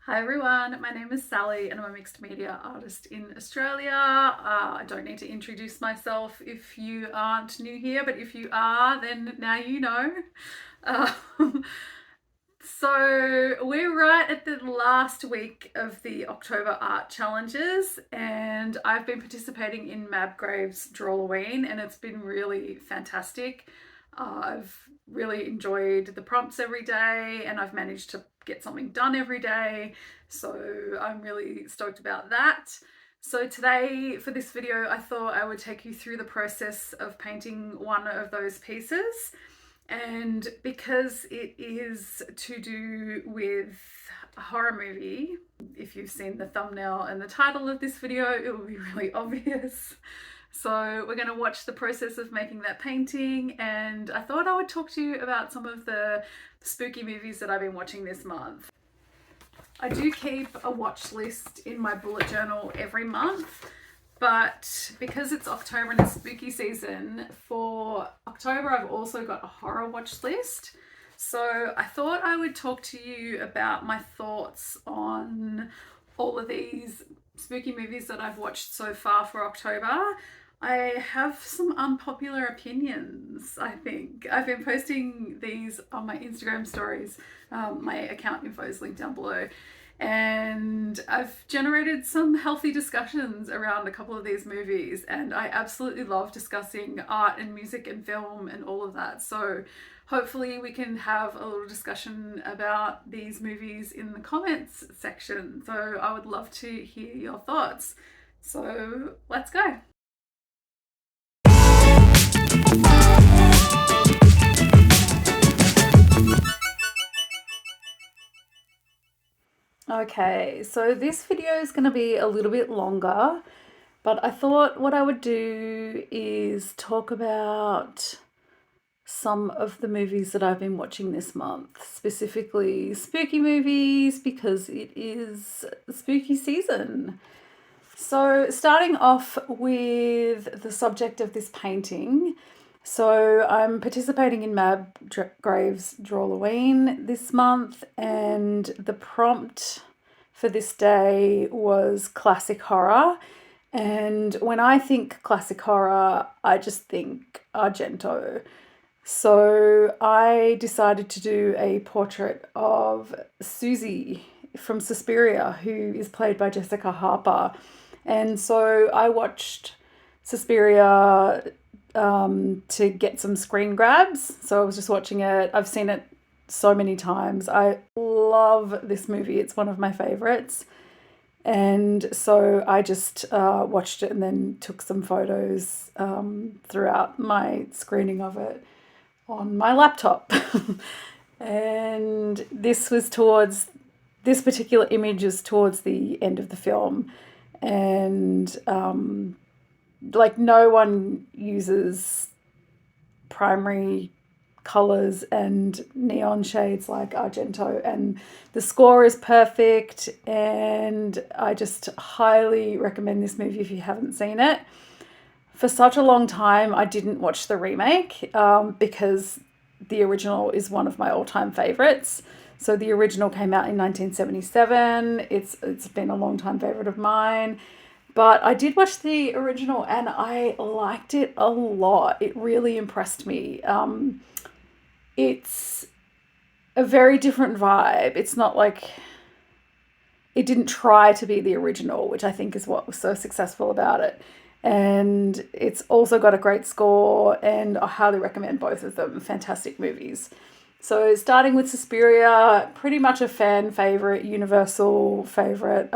Hi everyone, my name is Sally and I'm a mixed media artist in Australia. I don't need to introduce myself if you aren't new here, but if you are, then now you know. Um, so we're right at the last week of the October art challenges, and I've been participating in Mab Graves Drawlloween, and it's been really fantastic. I've really enjoyed the prompts every day, and I've managed to get something done every day. So I'm really stoked about that. So today for this video, I thought I would take you through the process of painting one of those pieces. And because it is to do with a horror movie, if you've seen the thumbnail and the title of this video, it will be really obvious. So we're going to watch the process of making that painting, and I thought I would talk to you about some of the spooky movies that I've been watching this month. I do keep a watch list in my bullet journal every month, but because it's October and it's spooky season, for October I've also got a horror watch list. So I thought I would talk to you about my thoughts on all of these spooky movies that I've watched so far for October. I have some unpopular opinions, I think. I've been posting these on my Instagram stories. My account info is linked down below. And I've generated some healthy discussions around a couple of these movies, and I absolutely love discussing art and music and film and all of that. So hopefully we can have a little discussion about these movies in the comments section. So I would love to hear your thoughts. So let's go. Okay, so this video is going to be a little bit longer, but I thought what I would do is talk about some of the movies that I've been watching this month, specifically spooky movies, because it is spooky season. So, starting off with the subject of this painting. So, I'm participating in Mab Graves Drawlloween this month, and the prompt for this day was classic horror. And when I think classic horror, I just think Argento. So I decided to do a portrait of Suzy from Suspiria, who is played by Jessica Harper. And so I watched Suspiria to get some screen grabs. So I was just watching it. I've seen it so many times. I love this movie. It's one of my favorites. And so I just watched it and then took some photos throughout my screening of it on my laptop. And this particular image is towards the end of the film. And like no one uses primary colors and neon shades like Argento, and the score is perfect, and I just highly recommend this movie if you haven't seen it. For such a long time I didn't watch the remake because the original is one of my all-time favorites. So the original came out in 1977. It's been a long-time favorite of mine. But I did watch the original and I liked it a lot. It really impressed me. It's a very different vibe. It's not like it didn't try to be the original, which I think is what was so successful about it. And it's also got a great score, and I highly recommend both of them. Fantastic movies. So starting with Suspiria, pretty much a fan favorite, universal favorite,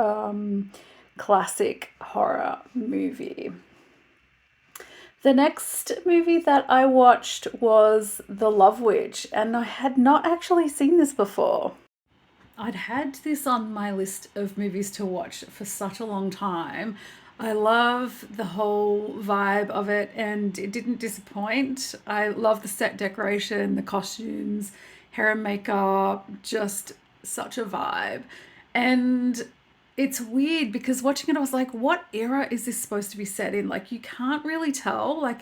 classic horror movie. The next movie that I watched was The Love Witch, and I had not actually seen this before. I'd had this on my list of movies to watch for such a long time. I love the whole vibe of it, and it didn't disappoint. I love the set decoration, the costumes, hair and makeup, just such a vibe. And it's weird because watching it, I was like, what era is this supposed to be set in? Like, you can't really tell. Like,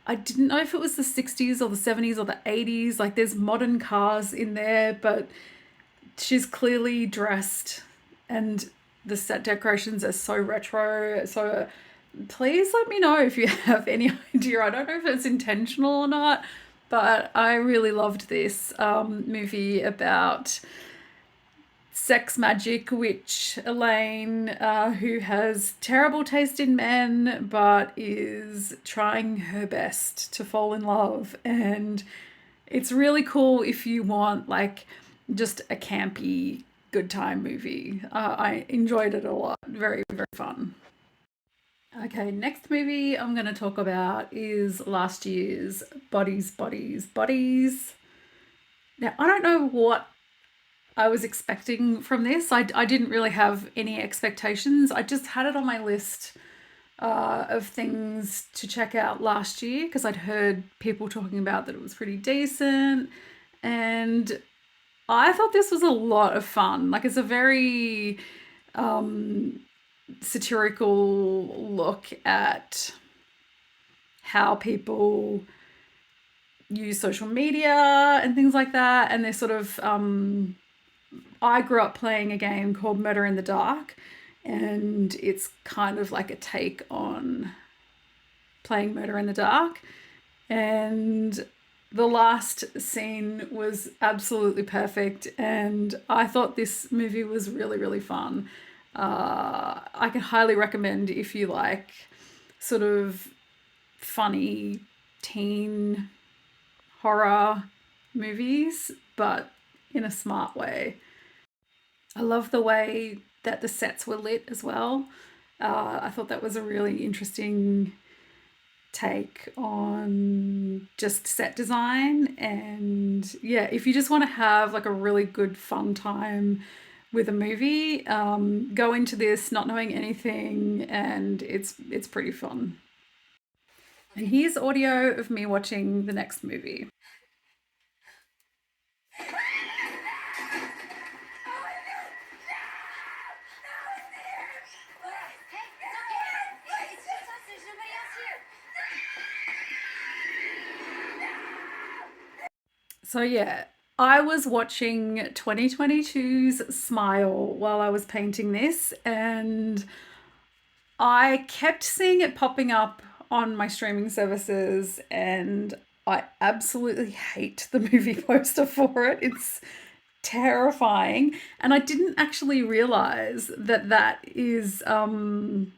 I didn't know if it was the 60s or the 70s or the 80s. Like, there's modern cars in there, but she's clearly dressed and the set decorations are so retro. So please let me know if you have any idea. I don't know if it's intentional or not, but I really loved this movie about sex magic witch Elaine, who has terrible taste in men but is trying her best to fall in love. And it's really cool if you want like just a campy good time movie. I enjoyed it a lot. Very, very fun. Okay, next movie I'm going to talk about is last year's Bodies, Bodies, Bodies. Now, I don't know what I was expecting from this. I didn't really have any expectations. I just had it on my list of things to check out last year because I'd heard people talking about that it was pretty decent. And I thought this was a lot of fun. Like, it's a very satirical look at how people use social media and things like that. And they're sort of I grew up playing a game called Murder in the Dark, and it's kind of like a take on playing Murder in the Dark. And the last scene was absolutely perfect, and I thought this movie was really, really fun. I can highly recommend if you like sort of funny teen horror movies, but in a smart way. I love the way that the sets were lit as well. I thought that was a really interesting take on just set design. And yeah, if you just want to have like a really good fun time with a movie, go into this not knowing anything, and it's pretty fun. And here's audio of me watching the next movie. So yeah, I was watching 2022's Smile while I was painting this, and I kept seeing it popping up on my streaming services, and I absolutely hate the movie poster for it. It's terrifying, and I didn't actually realize that that is Caitlin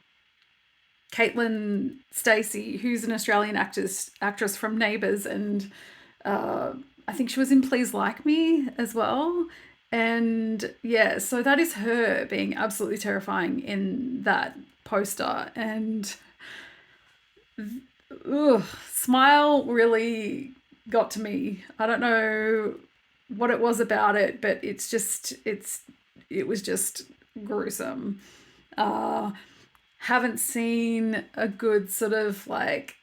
Stacey, who's an Australian actress from Neighbours, and uh, I think she was in Please Like Me as well. And yeah, so that is her being absolutely terrifying in that poster. And ugh, Smile really got to me. I don't know what it was about it, but it was just gruesome. Uh, haven't seen a good sort of like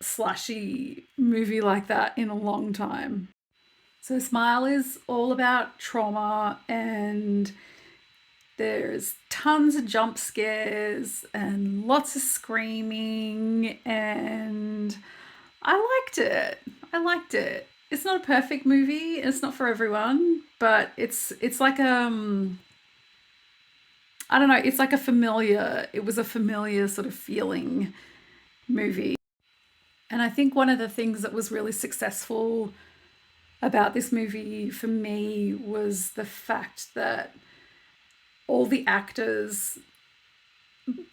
slashy movie like that in a long time. So Smile is all about trauma, and there's tons of jump scares and lots of screaming, and I liked it. I liked it. It's not a perfect movie. It's not for everyone, but it's like I don't know, it's like a familiar, it was a familiar sort of feeling movie. And I think one of the things that was really successful about this movie for me was the fact that all the actors,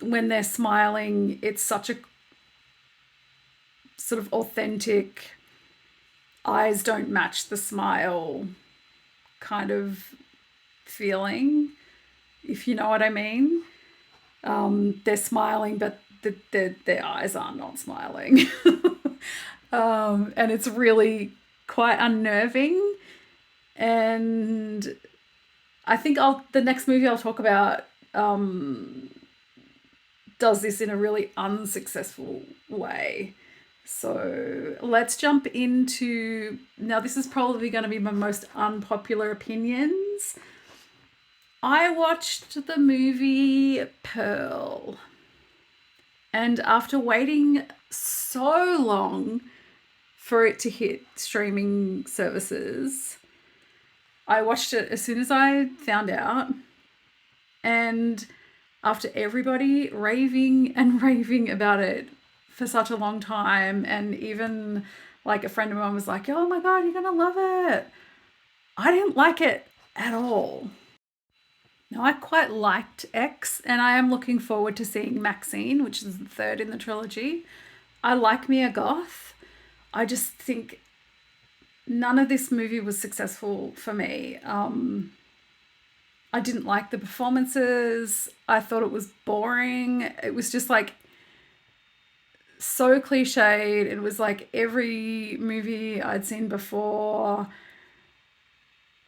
when they're smiling, it's such a sort of authentic, eyes don't match the smile kind of feeling, if you know what I mean. They're smiling, but their eyes are not smiling. And it's really quite unnerving. And I think the next movie I'll talk about does this in a really unsuccessful way. So let's jump into, now this is probably going to be my most unpopular opinions. I watched the movie Pearl, and after waiting so long for it to hit streaming services, I watched it as soon as I found out. And after everybody raving and raving about it for such a long time, and even like a friend of mine was like, oh my God, you're going to love it. I didn't like it at all. Now, I quite liked X, and I am looking forward to seeing Maxine, which is the third in the trilogy. I like Mia Goth. I just think none of this movie was successful for me. I didn't like the performances. I thought it was boring. It was just like so cliched. It was like every movie I'd seen before.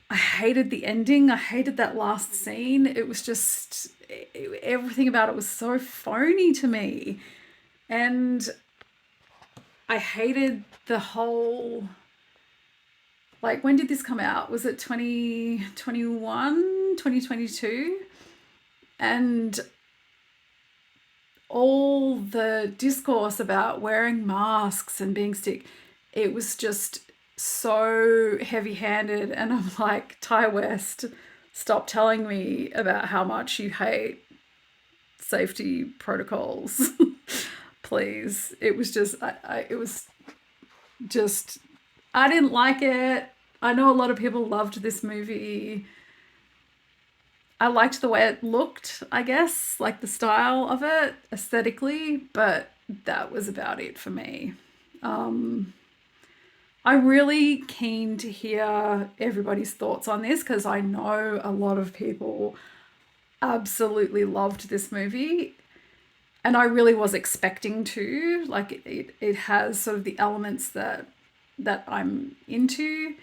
I hated the ending. I hated that last scene. It was just everything about it was so phony to me. And I hated the whole, like, when did this come out? Was it 2021, 2022? And all the discourse about wearing masks and being sick, it was just so heavy handed. And I'm like, Ty West, stop telling me about how much you hate safety protocols. Please. It was just, it was just, I didn't like it. I know a lot of people loved this movie. I liked the way it looked, I guess, like the style of it aesthetically, but that was about it for me. Um, I'm really keen to hear everybody's thoughts on this because I know a lot of people absolutely loved this movie, and I really was expecting to. Like it has sort of the elements that I'm into,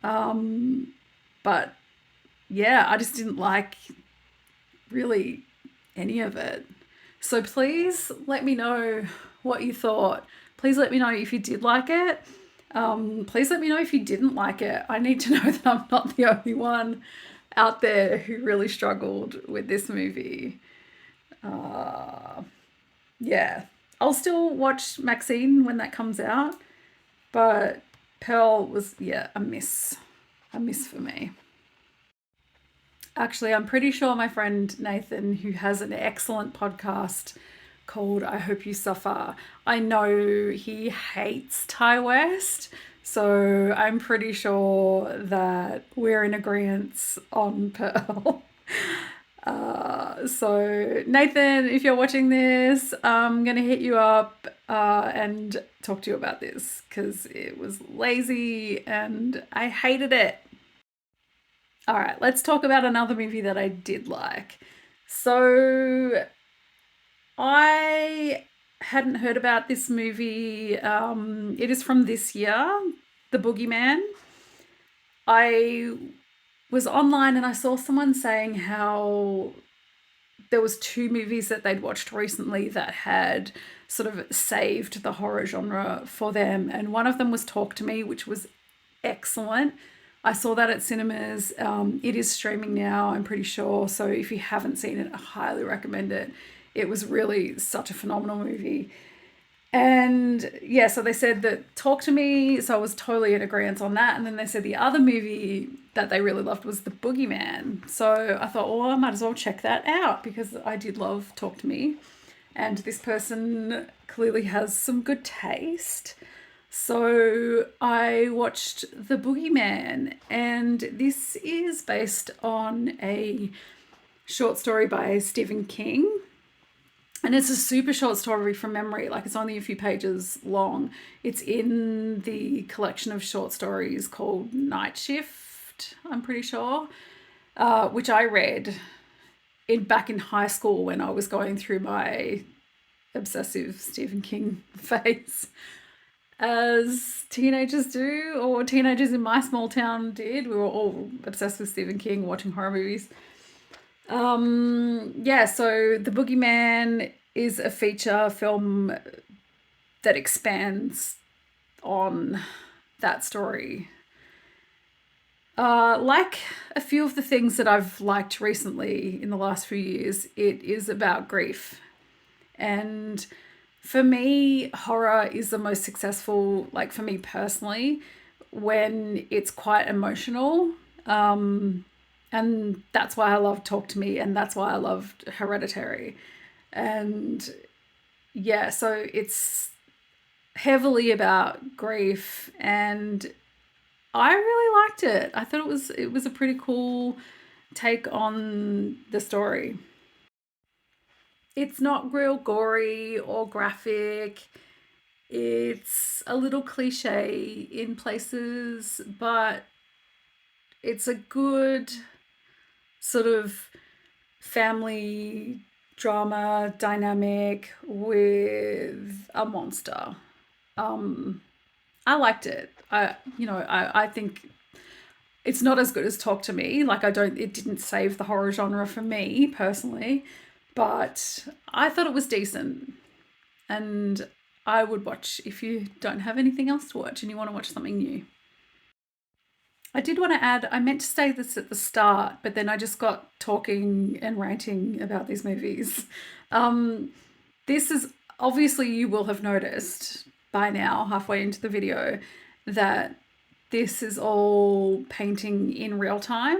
but yeah, I just didn't like really any of it. So please let me know what you thought. Please let me know if you did like it. Please let me know if you didn't like it. I need to know that I'm not the only one out there who really struggled with this movie. Uh, yeah, I'll still watch Maxine when that comes out, but Pearl was, yeah, a miss for me. Actually, I'm pretty sure my friend Nathan, who has an excellent podcast called I Hope You Suffer, I know he hates Ty West. So I'm pretty sure that we're in agreement on Pearl. So, Nathan, if you're watching this, I'm going to hit you up and talk to you about this because it was lazy and I hated it. All right, let's talk about another movie that I did like. So I hadn't heard about this movie. It is from this year, The Boogeyman. I was online and I saw someone saying how there was two movies that they'd watched recently that had sort of saved the horror genre for them, and one of them was Talk to Me, which was excellent. I saw that at cinemas. It is streaming now, I'm pretty sure. So if you haven't seen it, I highly recommend it. It was really such a phenomenal movie. And yeah, so they said that Talk to Me, so I was totally in agreement on that. And then they said the other movie that they really loved was The Boogeyman. So I thought, well, I might as well check that out because I did love Talk to Me. And this person clearly has some good taste. So I watched The Boogeyman, and this is based on a short story by Stephen King. And it's a super short story from memory, like it's only a few pages long. It's in the collection of short stories called Night Shift, I'm pretty sure, which I read back in high school when I was going through my obsessive Stephen King phase, as teenagers do, or teenagers in my small town did. We were all obsessed with Stephen King, watching horror movies. Yeah, so The Boogeyman is a feature film that expands on that story. Like a few of the things that I've liked recently in the last few years, it is about grief. And for me, horror is the most successful, like for me personally, when it's quite emotional. And that's why I loved Talk to Me, and that's why I loved Hereditary. And yeah, so it's heavily about grief, and I really liked it. I thought it was a pretty cool take on the story. It's not real gory or graphic. It's a little cliche in places, but it's a good sort of family drama dynamic with a monster. Um, I liked it. I think it's not as good as Talk to Me. Like, it didn't save the horror genre for me personally, but I thought it was decent. And I would watch if you don't have anything else to watch and you want to watch something new. I did want to add, I meant to say this at the start, but then I just got talking and ranting about these movies. Um, this is obviously, you will have noticed by now, halfway into the video, that this is all painting in real time.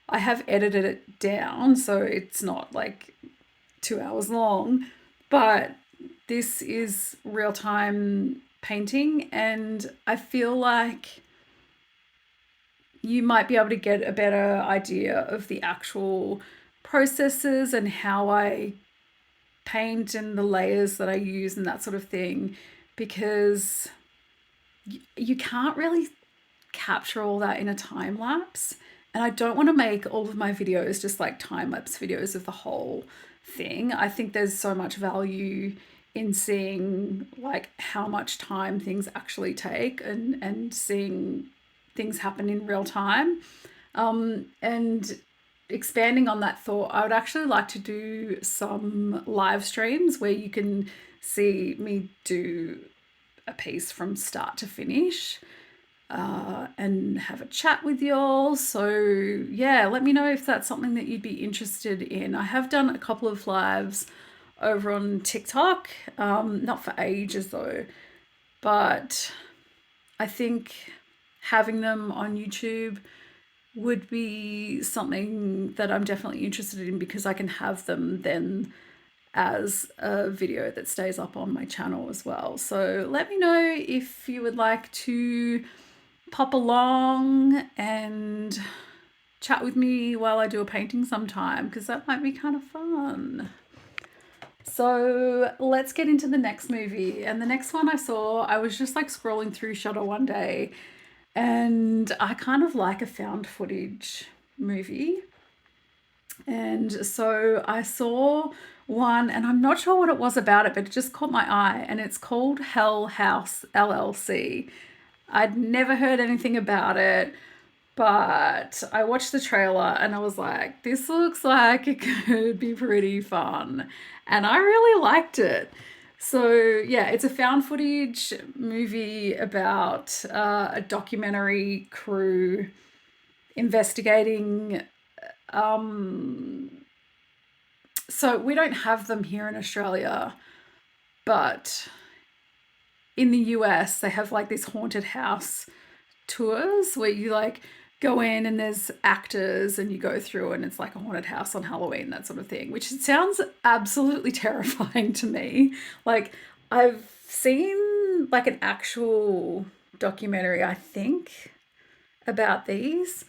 I have edited it down so it's not like 2 hours long, but this is real time painting, and I feel like you might be able to get a better idea of the actual processes and how I paint and the layers that I use and that sort of thing, because you can't really capture all that in a time lapse. And I don't want to make all of my videos just like time lapse videos of the whole thing. I think there's so much value in seeing like how much time things actually take, and seeing things happen in real time. And expanding on that thought, I would actually like to do some live streams where you can see me do a piece from start to finish, and have a chat with y'all. So yeah, let me know if that's something that you'd be interested in. I have done a couple of lives over on TikTok, not for ages though, but I think having them on YouTube would be something that I'm definitely interested in, because I can have them then as a video that stays up on my channel as well. So let me know if you would like to pop along and chat with me while I do a painting sometime, because that might be kind of fun. So let's get into the next movie. And the next one I saw, I was just like scrolling through Shudder one day, and I kind of like a found footage movie. And so I saw one, and I'm not sure what it was about it, but it just caught my eye, and it's called Hell House LLC. I'd never heard anything about it, but I watched the trailer and I was like, this looks like it could be pretty fun. And I really liked it. So, yeah, it's a found footage movie about a documentary crew investigating. So, we don't have them here in Australia, but in the US, they have like this haunted house tours where you like go in and there's actors and you go through and it's like a haunted house on Halloween, that sort of thing, which sounds absolutely terrifying to me. Like, I've seen like an actual documentary, I think, about these.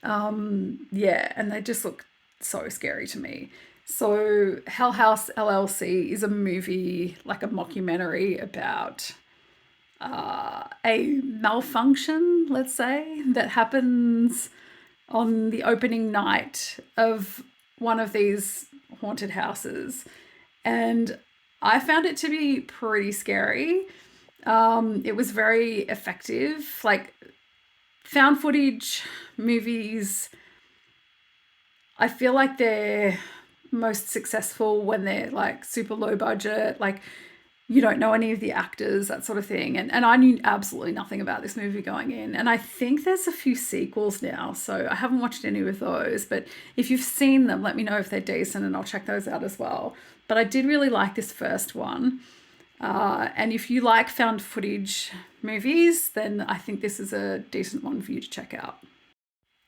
Yeah, and they just look so scary to me. So, Hell House LLC is a movie, like a mockumentary about a malfunction, let's say, that happens on the opening night of one of these haunted houses. And I found it to be pretty scary. It was very effective. Like, found footage movies, I feel like they're most successful when they're like super low budget, like you don't know any of the actors, that sort of thing. And I knew absolutely nothing about this movie going in. And I think there's a few sequels now, so I haven't watched any of those. But if you've seen them, let me know if they're decent and I'll check those out as well. But I did really like this first one. And if you like found footage movies, then I think this is a decent one for you to check out.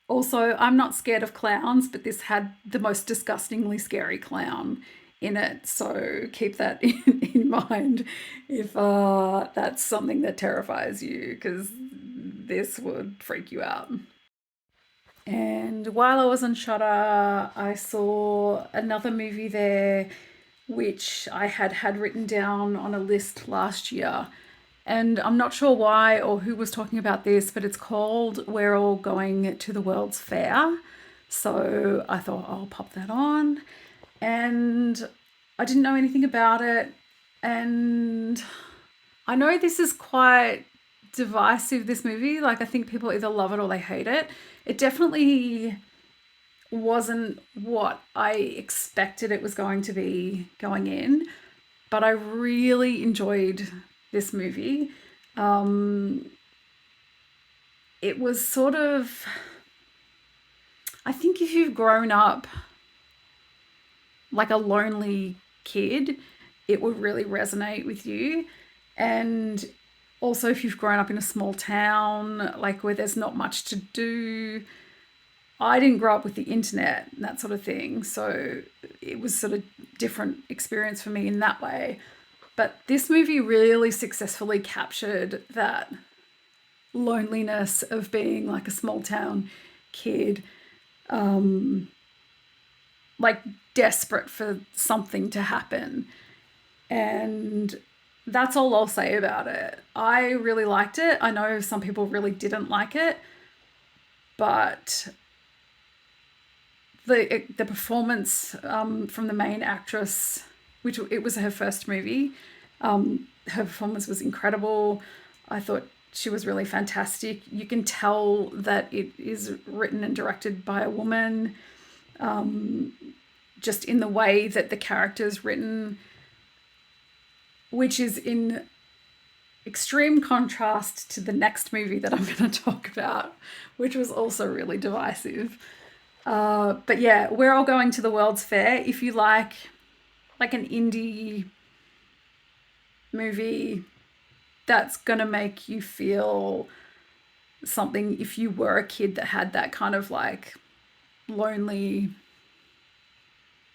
Also, I'm not scared of clowns, but this had the most disgustingly scary clown in it. So keep that in mind if that's something that terrifies you, because this would freak you out. And while I was on Shutter, I saw another movie there, which I had written down on a list last year. And I'm not sure why or who was talking about this, but it's called We're All Going to the World's Fair. So I thought I'll pop that on. And I didn't know anything about it. And I know this is quite divisive, this movie. Like, I think people either love it or they hate it. It definitely wasn't what I expected it was going to be going in, but I really enjoyed this movie. It was sort of, I think if you've grown up like a lonely kid, it would really resonate with you. And also, if you've grown up in a small town, like where there's not much to do, I didn't grow up with the internet and that sort of thing. So it was sort of different experience for me in that way. But this movie really successfully captured that loneliness of being like a small town kid, like desperate for something to happen. And that's all I'll say about it. I really liked it. I know some people really didn't like it, but the performance from the main actress, which it was her first movie, her performance was incredible. I thought she was really fantastic. You can tell that it is written and directed by a woman, just in the way that the character's written, which is in extreme contrast to the next movie that I'm going to talk about, which was also really divisive. But yeah, We're All Going to the World's Fair. If you like an indie movie that's going to make you feel something, if you were a kid that had that kind of like lonely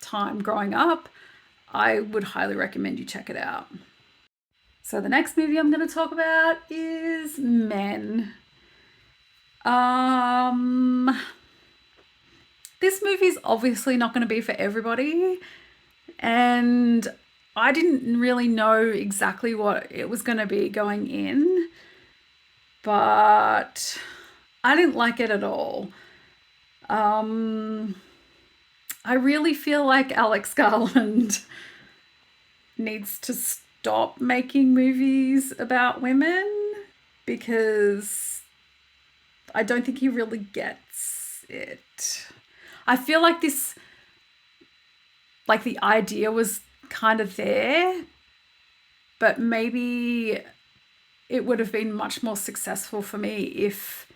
time growing up, I would highly recommend you check it out. So the next movie I'm going to talk about is Men. This movie's obviously not going to be for everybody, and I didn't really know exactly what it was going to be going in, but I didn't like it at all. I really feel like Alex Garland needs to stop making movies about women, because I don't think he really gets it. I feel like this, like the idea was kind of there, but maybe it would have been much more successful for me if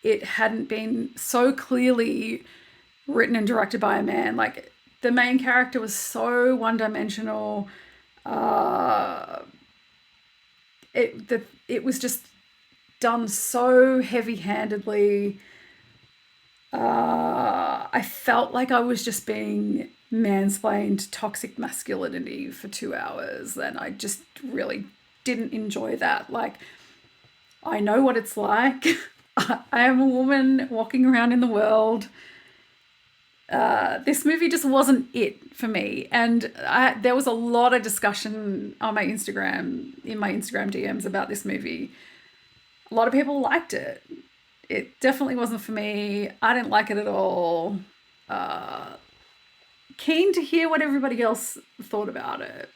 it hadn't been so clearly written and directed by a man. Like, the main character was so one-dimensional. It was just done so heavy-handedly. I felt like I was just being mansplained toxic masculinity for 2 hours, and I just really didn't enjoy that. Like, I know what it's like. I am a woman walking around in the world. This movie just wasn't it for me, and there was a lot of discussion on my Instagram, in my Instagram DMs, about this movie. A lot of people liked it. It definitely wasn't for me. I didn't like it at all. Keen to hear what everybody else thought about it.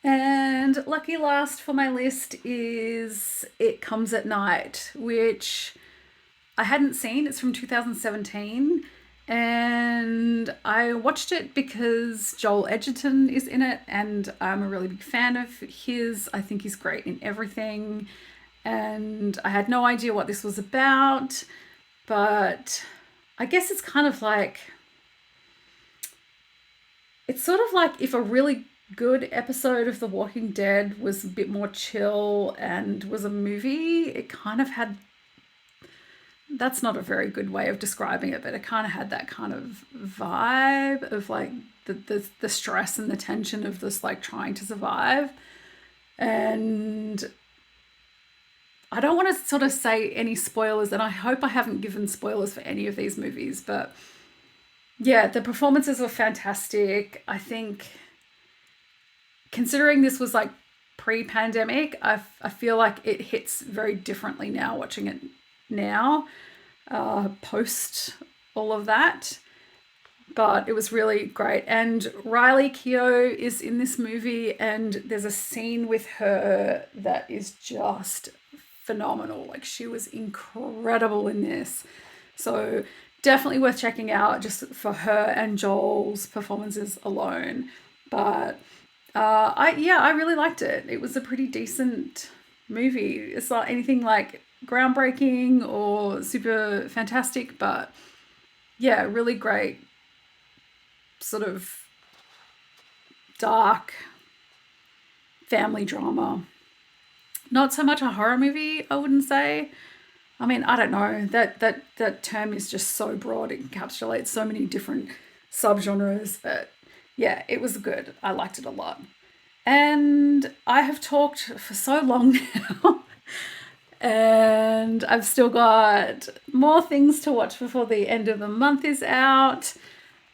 And lucky last for my list is It Comes at Night, which I hadn't seen. It's from 2017. And I watched it because Joel Edgerton is in it, and I'm a really big fan of his. I think he's great in everything. And I had no idea what this was about, but I guess it's kind of like, it's sort of like if a really good episode of The Walking Dead was a bit more chill and was a movie, it kind of had that's not a very good way of describing it, but it kind of had that kind of vibe of like the stress and the tension of this like trying to survive. And I don't want to sort of say any spoilers, and I hope I haven't given spoilers for any of these movies, but yeah, the performances were fantastic. I think considering this was like pre-pandemic, I feel like it hits very differently now watching it now, post all of that. But it was really great. And Riley Keough is in this movie, and there's a scene with her that is just phenomenal. Like, she was incredible in this. So definitely worth checking out just for her and Joel's performances alone. But I really liked it. It was a pretty decent movie. It's not anything like groundbreaking or super fantastic, but yeah, really great sort of dark family drama. Not so much a horror movie, I wouldn't say. I mean, I don't know. That term is just so broad. It encapsulates so many different subgenres. But yeah, it was good. I liked it a lot. And I have talked for so long now. And I've still got more things to watch before the end of the month is out.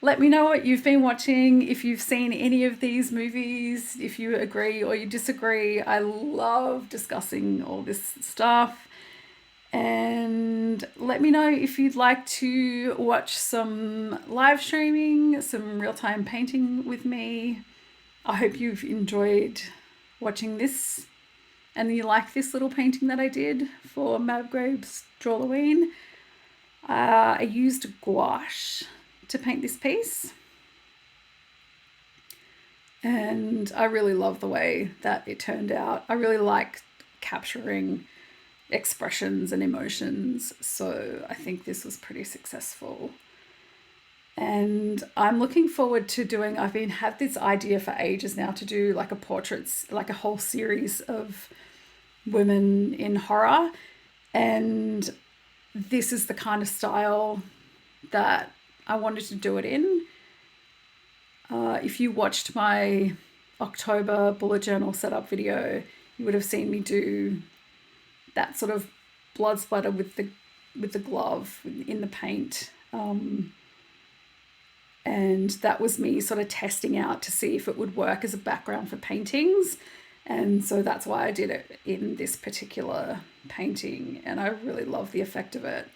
Let me know what you've been watching, if you've seen any of these movies, if you agree or you disagree. I love discussing all this stuff. And let me know if you'd like to watch some live streaming, some real-time painting with me. I hope you've enjoyed watching this and you like this little painting that I did for Mab Graves Drawlloween. I used gouache to paint this piece, and I really love the way that it turned out. I really like capturing expressions and emotions, so I think this was pretty successful. And I'm looking forward to doing, I've had this idea for ages now to do like a portraits, like a whole series of women in horror, and this is the kind of style that I wanted to do it in. If you watched my October bullet journal setup video, you would have seen me do that sort of blood splatter with the glove in the paint. And that was me sort of testing out to see if it would work as a background for paintings. And so that's why I did it in this particular painting, and I really love the effect of it.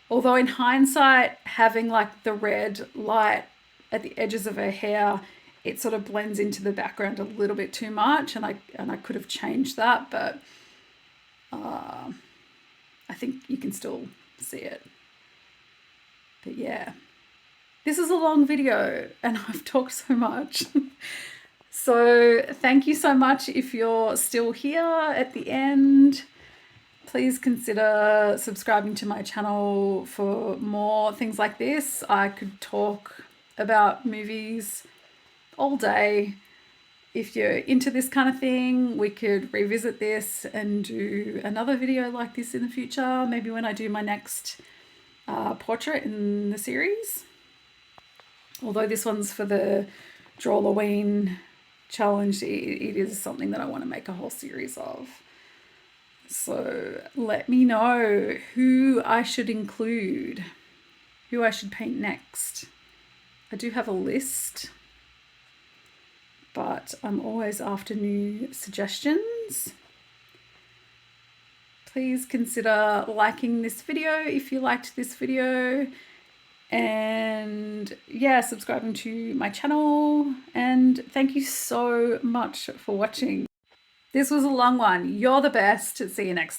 Although in hindsight, having like the red light at the edges of her hair, it sort of blends into the background a little bit too much, and I could have changed that, but I think you can still see it. But yeah, this is a long video and I've talked so much. So thank you so much if you're still here at the end. Please consider subscribing to my channel for more things like this. I could talk about movies all day. If you're into this kind of thing, we could revisit this and do another video like this in the future, maybe when I do my next portrait in the series. Although this one's for the Drawlloween challenge, it is something that I want to make a whole series of. So let me know who I should include, who I should paint next. I do have a list, but I'm always after new suggestions. Please consider liking this video if you liked this video, and yeah, subscribing to my channel. And thank you so much for watching. This was a long one. You're the best. See you next time.